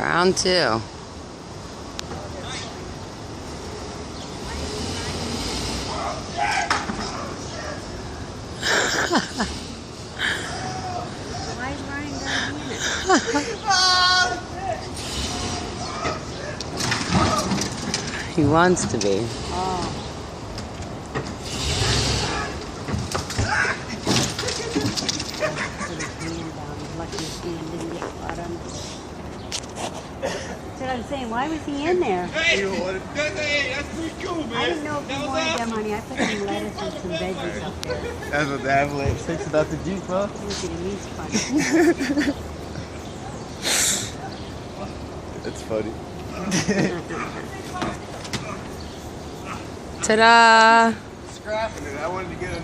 Round two. Why is Ryan gonna be in it? He wants to be. Oh. Lucky his hand didn't get caught on. That's what I'm saying. Why was he in there? Hey, that's pretty cool, man. I didn't know if you wanted them, honey. I put some lettuce and some veggies up there. That's what the avalanche thinks about the juice, huh? Look at him. He's funny. That's funny. Ta-da! Scrapping it. I wanted to get it.